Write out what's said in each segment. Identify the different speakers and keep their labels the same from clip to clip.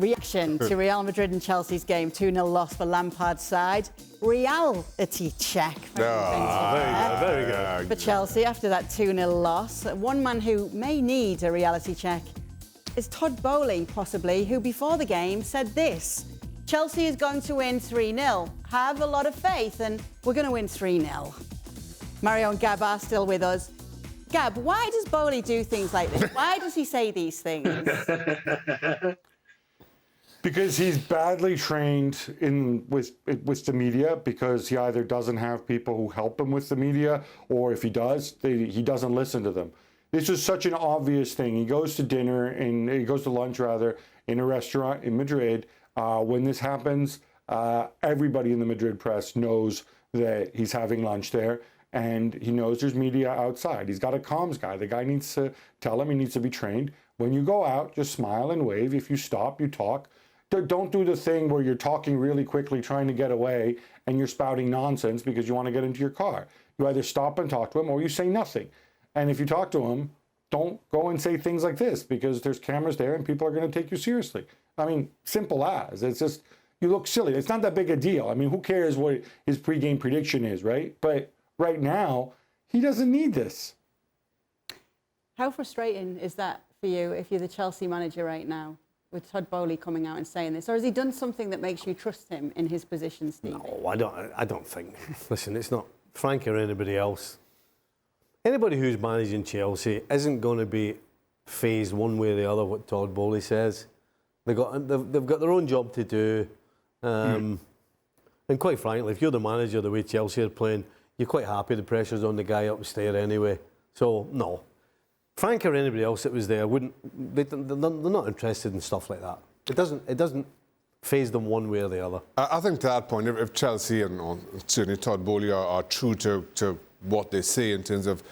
Speaker 1: Reaction to Real Madrid and Chelsea's game, 2-0 loss for Lampard's side. Reality check
Speaker 2: very good.
Speaker 1: For Chelsea after that 2-0 loss. One man who may need a reality check is Todd Boehly, possibly, who before the game said this: Chelsea is going to win 3-0. Have a lot of faith, and we're going to win 3-0. Mario and Gab are still with us. Gab, why does Boehly do things like this? Why does he say these things?
Speaker 2: Because he's badly trained with the media, because he either doesn't have people who help him with the media, or if he does, he doesn't listen to them. This is such an obvious thing. He goes to lunch in a restaurant in Madrid. When this happens, everybody in the Madrid press knows that he's having lunch there, and he knows there's media outside. He's got a comms guy. The guy needs to tell him he needs to be trained. When you go out, just smile and wave. If you stop, you talk. Don't do the thing where you're talking really quickly, trying to get away, and you're spouting nonsense because you want to get into your car. You either stop and talk to him, or you say nothing. And if you talk to him, don't go and say things like this, because there's cameras there and people are going to take you seriously. I mean, simple as. It's just, you look silly. It's not that big a deal. I mean, who cares what his pregame prediction is, right? But right now, he doesn't need this.
Speaker 1: How frustrating is that for you if you're the Chelsea manager right now, with Todd Boehly coming out and saying this? Or has he done something that makes you trust him in his position, Steve?
Speaker 3: No, I don't think. Listen, it's not Frank or anybody else. Anybody who's managing Chelsea isn't going to be phased one way or the other what Todd Boehly says. They've got their own job to do. And quite frankly, if you're the manager, the way Chelsea are playing, you're quite happy the pressure's on the guy upstairs anyway. So, no. Frank or anybody else that was there they're not interested in stuff like that. It doesn't phase them one way or the other.
Speaker 4: I think to that point, if Chelsea and certainly Todd Boehly are true to what they say in terms of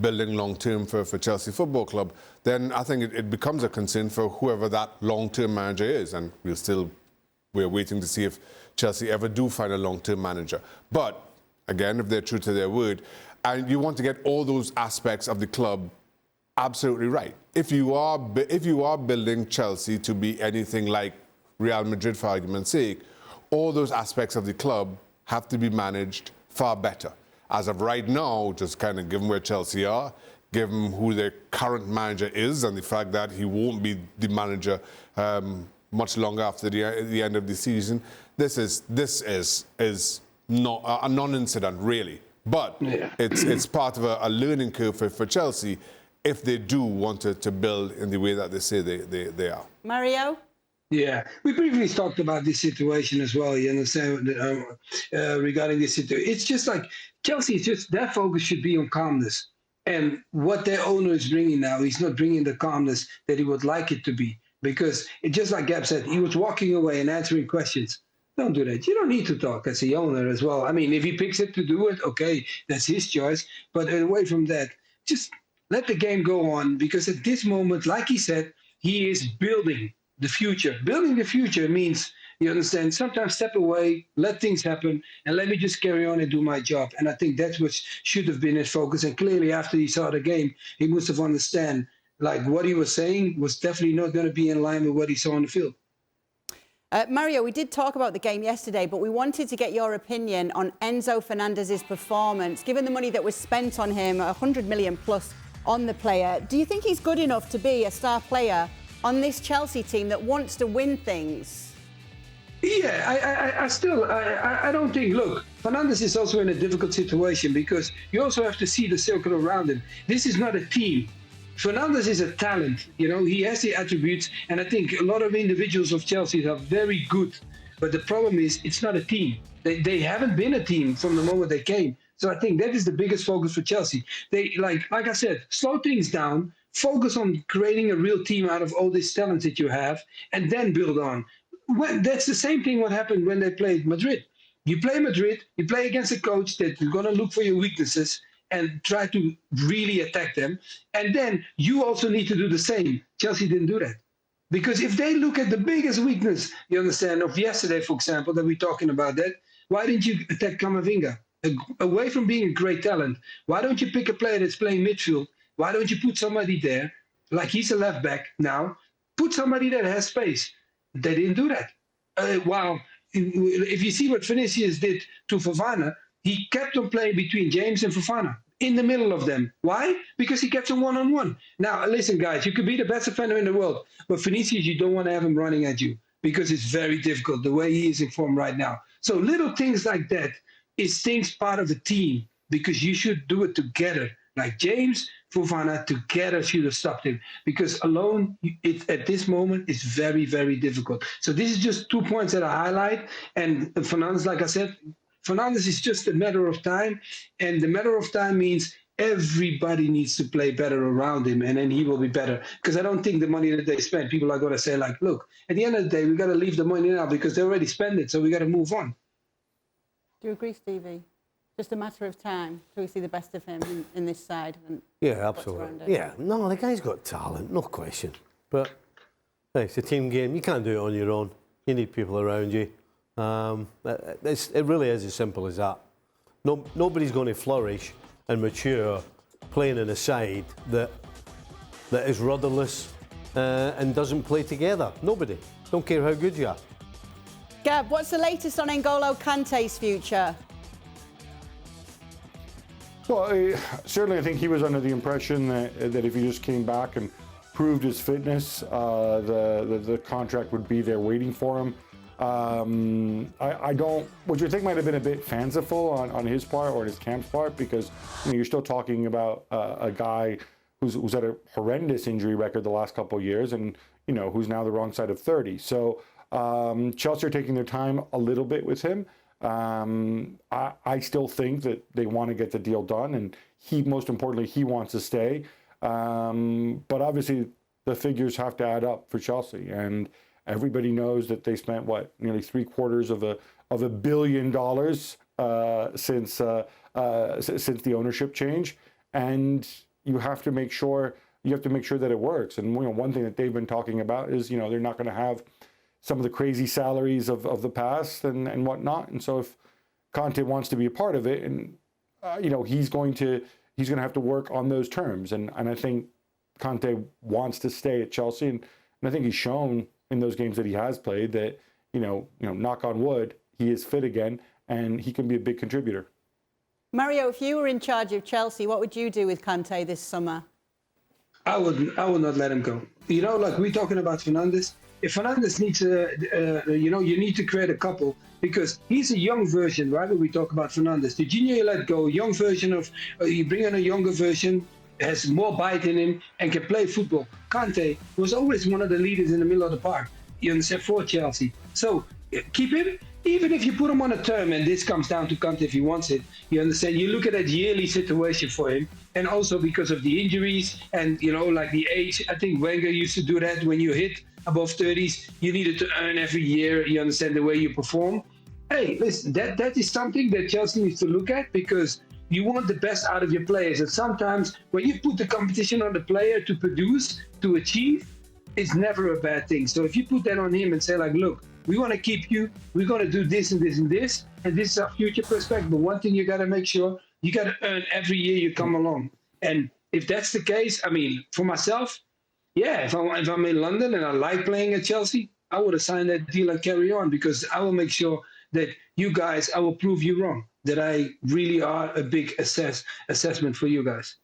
Speaker 4: building long-term for Chelsea Football Club, then I think it becomes a concern for whoever that long-term manager is. And we're waiting to see if Chelsea ever do find a long-term manager. But again, if they're true to their word, and you want to get all those aspects of the club absolutely right. If you are building Chelsea to be anything like Real Madrid, for argument's sake, all those aspects of the club have to be managed far better. As of right now, just kind of given where Chelsea are, given who their current manager is, and the fact that he won't be the manager much longer after the end of the season, this is not a non-incident, really. But it's part of a learning curve for Chelsea if they do want to build in the way that they say they are.
Speaker 1: Mario?
Speaker 5: Yeah, we briefly talked about this situation as well, you understand, regarding this situation. It's just like Chelsea, their focus should be on calmness. And what their owner is bringing now, he's not bringing the calmness that he would like it to be. Because it just like Gab said, he was walking away and answering questions. Don't do that. You don't need to talk as the owner as well. I mean, if he picks it to do it, okay, that's his choice. But away from that, just let the game go on. Because at this moment, like he said, he is building the future. Building the future means, you understand, sometimes step away, let things happen, and let me just carry on and do my job. And I think that's what should have been his focus. And clearly, after he saw the game, he must have understood, like, what he was saying was definitely not going to be in line with what he saw on the field.
Speaker 1: Mario, we did talk about the game yesterday, but we wanted to get your opinion on Enzo Fernandez's performance. Given the money that was spent on him, 100 million plus on the player, do you think he's good enough to be a star player on this Chelsea team that wants to win things?
Speaker 5: Yeah, I don't think, look, Fernandez is also in a difficult situation because you also have to see the circle around him. This is not a team. Fernandez is a talent, you know, he has the attributes, and I think a lot of individuals of Chelsea are very good. But the problem is, it's not a team. They haven't been a team from the moment they came. So I think that is the biggest focus for Chelsea. They, like I said, slow things down, focus on creating a real team out of all this talent that you have, and then build on. That's the same thing what happened when they played Madrid. You play Madrid, you play against a coach that is going to look for your weaknesses and try to really attack them. And then you also need to do the same. Chelsea didn't do that. Because if they look at the biggest weakness, you understand, of yesterday, for example, that we're talking about that, why didn't you attack Camavinga? Away from being a great talent, why don't you pick a player that's playing midfield? Why don't you put somebody there, like he's a left back now, put somebody that has space. They didn't do that. While if you see what Vinicius did to Fofana, he kept on playing between James and Fofana in the middle of them. Why? Because he kept them one-on-one. Now, listen, guys, you could be the best defender in the world, but Vinicius, you don't want to have him running at you because it's very difficult the way he is in form right now. So little things like that is things part of a team because you should do it together. Like James, Fofana together should have stopped him because alone, at this moment, it's very, very difficult. So this is just 2 points that I highlight. And Fernandez, like I said, Fernandez is just a matter of time. And the matter of time means everybody needs to play better around him, and then he will be better. Because I don't think the money that they spend, people are going to say, like, look, at the end of the day, we got to leave the money now because they already spent it, so we got to move on.
Speaker 1: Do you agree, Stevie? Just a matter of time till we see the best of him in this side. And
Speaker 3: yeah, absolutely. Yeah, no, the guy's got talent, no question. But hey, it's a team game. You can't do it on your own. You need people around you. It really is as simple as that. Nobody's going to flourish and mature playing in a side that is rudderless and doesn't play together. Nobody. Don't care how good you are.
Speaker 1: Gab, what's the latest on N'Golo Kante's future?
Speaker 2: Well, certainly I think he was under the impression that if he just came back and proved his fitness, the contract would be there waiting for him. I don't, which I think might have been a bit fanciful on his part or his camp's part, because you're still talking about a guy who's had a horrendous injury record the last couple of years, and who's now the wrong side of 30. So Chelsea are taking their time a little bit with him. I still think that they want to get the deal done, and most importantly, he wants to stay. But obviously, the figures have to add up for Chelsea, and everybody knows that they spent nearly $750 million since the ownership change, and you have to make sure that it works. And one thing that they've been talking about is they're not going to have some of the crazy salaries of the past and whatnot. And so if Kante wants to be a part of it, and he's going to have to work on those terms. And I think Kante wants to stay at Chelsea, and I think he's shown in those games that he has played that knock on wood, he is fit again and he can be a big contributor.
Speaker 1: Mario, if you were in charge of Chelsea, what would you do with Kante this summer?
Speaker 5: I would not let him go. Like we're talking about Fernandez. If Fernandez needs you need to create a couple, because he's a young version, right? When we talk about Fernandez, the junior you let go, young version of, you bring in a younger version, has more bite in him and can play football. Kante was always one of the leaders in the middle of the park, you understand, for Chelsea. So keep him, even if you put him on a term, and this comes down to Kante if he wants it, you understand, you look at that yearly situation for him, and also because of the injuries and, like the age. I think Wenger used to do that when you hit above 30s, you needed to earn every year, you understand, the way you perform. Hey, listen, that is something that Chelsea needs to look at, because you want the best out of your players. And sometimes when you put the competition on the player to produce, to achieve, it's never a bad thing. So if you put that on him and say, like, look, we want to keep you, we're going to do this and this and this, and this is our future perspective. But one thing you got to make sure, you got to earn every year you come along. And if that's the case, I mean, for myself, yeah, if I'm in London and I like playing at Chelsea, I would have signed that deal and carry on, because I will make sure that you guys, I will prove you wrong, that I really are a big assessment for you guys.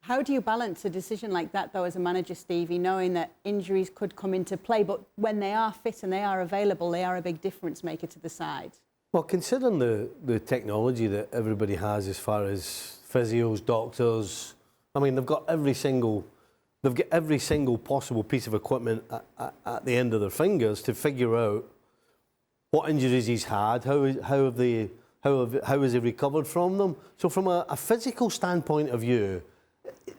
Speaker 1: How do you balance a decision like that, though, as a manager, Stevie, knowing that injuries could come into play, but when they are fit and they are available, they are a big difference maker to the side? Well,
Speaker 3: considering the technology that everybody has as far as physios, doctors, I mean, they've got every single possible piece of equipment at the end of their fingers to figure out what injuries he's had, how has he recovered from them. So from a physical standpoint of view,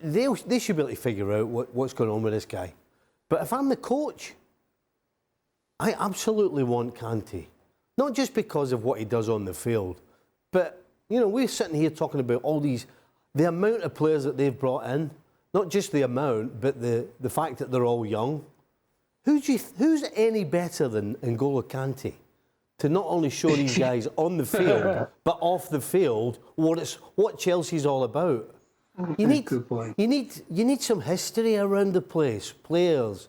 Speaker 3: they should be able to figure out what's going on with this guy. But if I'm the coach, I absolutely want Kante. Not just because of what he does on the field, but, we're sitting here talking about the amount of players that they've brought in, not just the amount, but the fact that they're all young. Who's any better than N'Golo Kante to not only show these guys on the field, but off the field what Chelsea's all about? You need some history around the place, players.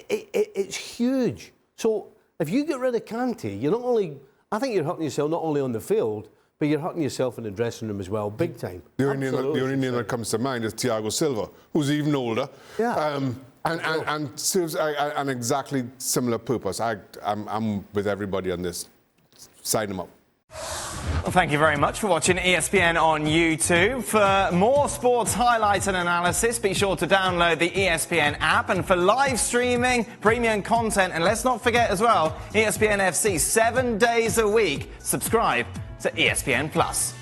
Speaker 3: It's huge. So if you get rid of Kante, you're not only, I think you're hurting yourself not only on the field, but you're hurting yourself in the dressing room as well, big time.
Speaker 4: The only name that comes to mind is Thiago Silva, who's even older.
Speaker 3: Yeah.
Speaker 4: And serves an exactly similar purpose. I'm with everybody on this. Sign him up.
Speaker 6: Well, thank you very much for watching ESPN on YouTube. For more sports highlights and analysis, be sure to download the ESPN app. And for live streaming, premium content, and let's not forget as well, ESPN FC 7 days a week. Subscribe to ESPN Plus.